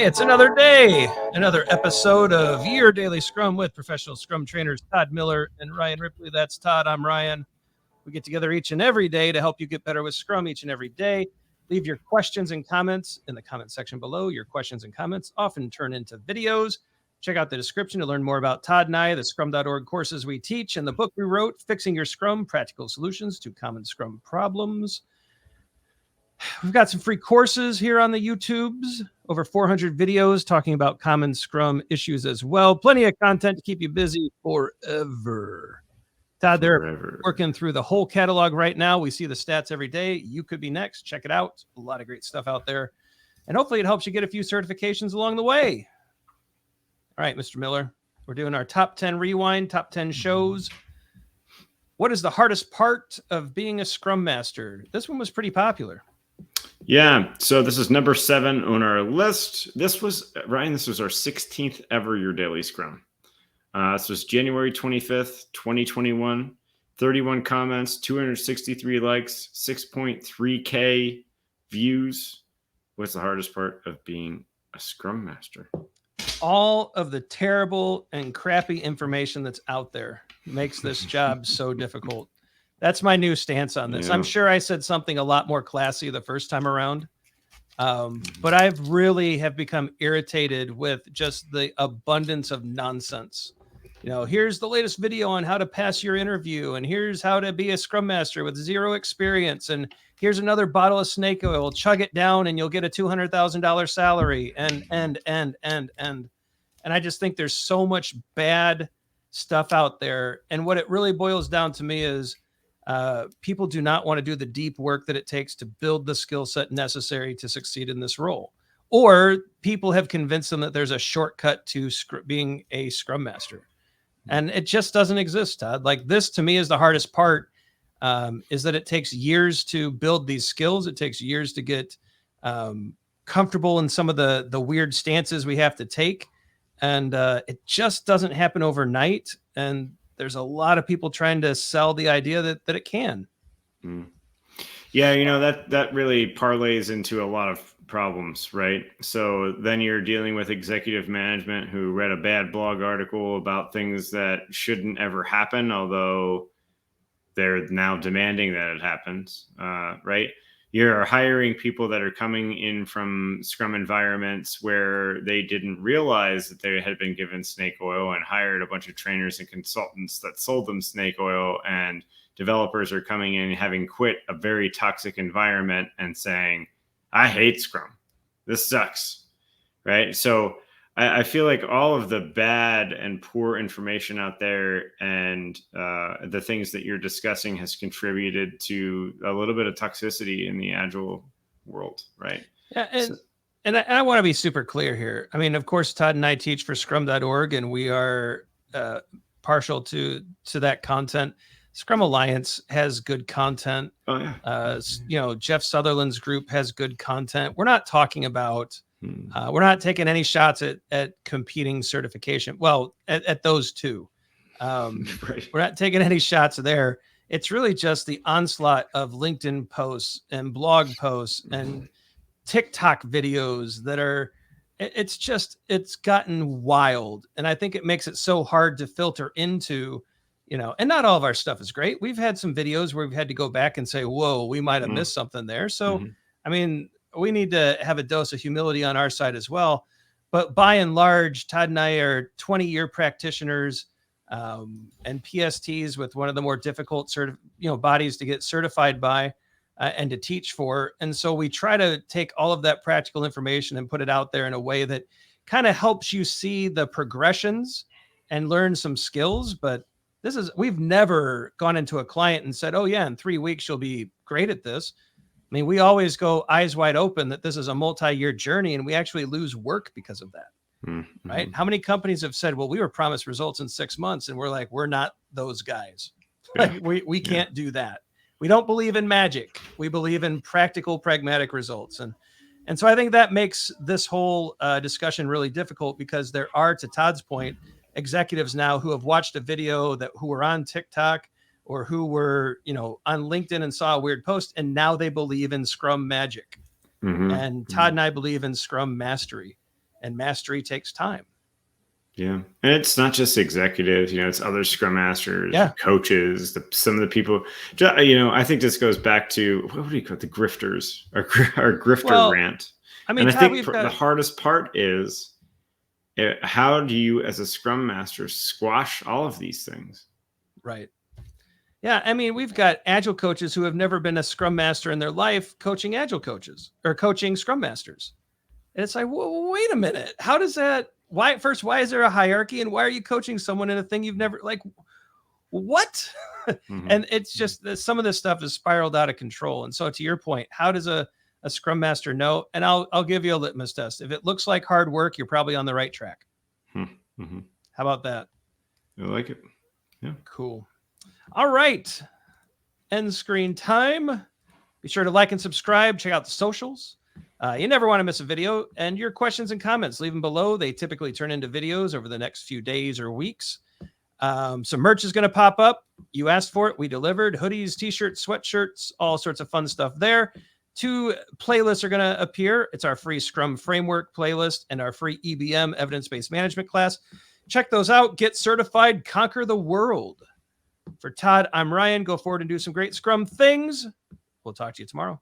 Hey, it's another day, another episode of Your Daily Scrum with professional Scrum trainers Todd Miller and Ryan Ripley. That's Todd. I'm Ryan. We get together each and every day to help you get better with Scrum each and every day. Leave your questions and comments in the comment section below. Your questions and comments often turn into videos. Check out the description to learn more about Todd and I, the Scrum.org courses we teach, and the book we wrote, Fixing Your Scrum, Practical Solutions to Common Scrum Problems. We've got some free courses here on the YouTubes, over 400 videos talking about common Scrum issues as well. Plenty of content to keep you busy forever. Todd, they're working through the whole catalog right now. We see the stats every day. You could be next. Check it out. A lot of great stuff out there. And hopefully it helps you get a few certifications along the way. All right, Mr. Miller, we're doing our top 10 rewind, top 10 shows. What is the hardest part of being a Scrum Master? This one was pretty popular. Yeah, so this is number 7 on our list. This was, Ryan, this was our 16th ever Your Daily Scrum. This was January 25th, 2021. 31 comments, 263 likes, 6.3K views. What's the hardest part of being a Scrum Master? All of the terrible and crappy information that's out there makes this job so difficult. That's my new stance on this. Yeah. I'm sure I said something a lot more classy the first time around, but I've really have become irritated with just the abundance of nonsense. You know, here's the latest video on how to pass your interview, and here's how to be a Scrum Master with zero experience, and here's another bottle of snake oil. Chug it down, and you'll get a $200,000 salary. And I just think there's so much bad stuff out there. And what it really boils down to me is people do not want to do the deep work that it takes to build the skill set necessary to succeed in this role. Or people have convinced them that there's a shortcut to being a Scrum Master. And it just doesn't exist, Todd. Like, this to me is the hardest part, is that it takes years to build these skills. It takes years to get comfortable in some of the weird stances we have to take. And it just doesn't happen overnight. And there's a lot of people trying to sell the idea that it can. Yeah, you know, that really parlays into a lot of problems, right? So then you're dealing with executive management who read a bad blog article about things that shouldn't ever happen, although they're now demanding that it happens, right? You're hiring people that are coming in from Scrum environments where they didn't realize that they had been given snake oil and hired a bunch of trainers and consultants that sold them snake oil, and developers are coming in having quit a very toxic environment and saying, I hate Scrum. This sucks, right? So I feel like all of the bad and poor information out there and the things that you're discussing has contributed to a little bit of toxicity in the Agile world, right? Yeah, and I want to be super clear here. I mean, of course, Todd and I teach for Scrum.org, and we are partial to that content. Scrum Alliance has good content. Oh, yeah. You know, Jeff Sutherland's group has good content. We're not talking about, we're not taking any shots at competing certification. Well, at those two. Right. We're not taking any shots there. It's really just the onslaught of LinkedIn posts and blog posts and TikTok videos that are, it's gotten wild. And I think it makes it so hard to filter into, you know, and not all of our stuff is great. We've had some videos where we've had to go back and say, whoa, we might have missed something there. So, I mean, we need to have a dose of humility on our side as well. But by and large, Todd and I are 20-year practitioners and PSTs with one of the more difficult bodies to get certified by and to teach for. And so we try to take all of that practical information and put it out there in a way that kind of helps you see the progressions and learn some skills. But we've never gone into a client and said, oh yeah, in 3 weeks, you'll be great at this. I mean, we always go eyes wide open that this is a multi-year journey, and we actually lose work because of that. Right? How many companies have said, well, we were promised results in 6 months, and we're like, we're not those guys. Yeah. Like we can't do that. We don't believe in magic. We believe in practical, pragmatic results. And so I think that makes this whole discussion really difficult, because there are, to Todd's point, executives now who have watched a video who were on TikTok or who were, on LinkedIn and saw a weird post, and now they believe in Scrum magic. And Todd and I believe in Scrum mastery. and mastery takes time. Yeah. And it's not just executives, it's other Scrum Masters, coaches, some of the people, I think this goes back to, what do you call it? The grifters, our grifter rant. I mean, and Todd, I think the hardest part is, how do you as a Scrum Master squash all of these things? Right. Yeah. I mean, we've got Agile coaches who have never been a Scrum Master in their life coaching Agile coaches or coaching Scrum Masters. And it's like, well, wait a minute. How does that, why is there a hierarchy, and why are you coaching someone in a thing you've never, like, what? And it's just that some of this stuff is spiraled out of control. And so to your point, how does a Scrum Master know? And I'll give you a litmus test. If it looks like hard work, you're probably on the right track. How about that? I like it. Yeah. Cool. All right. End screen time. Be sure to like and subscribe. Check out the socials. You never want to miss a video, and your questions and comments, leave them below. They typically turn into videos over the next few days or weeks. Some merch is going to pop up. You asked for it. We delivered hoodies, t-shirts, sweatshirts, all sorts of fun stuff there. 2 playlists are going to appear. It's our free Scrum Framework playlist and our free EBM evidence-based management class. Check those out. Get certified. Conquer the world. For Todd, I'm Ryan. Go forward and do some great Scrum things. We'll talk to you tomorrow.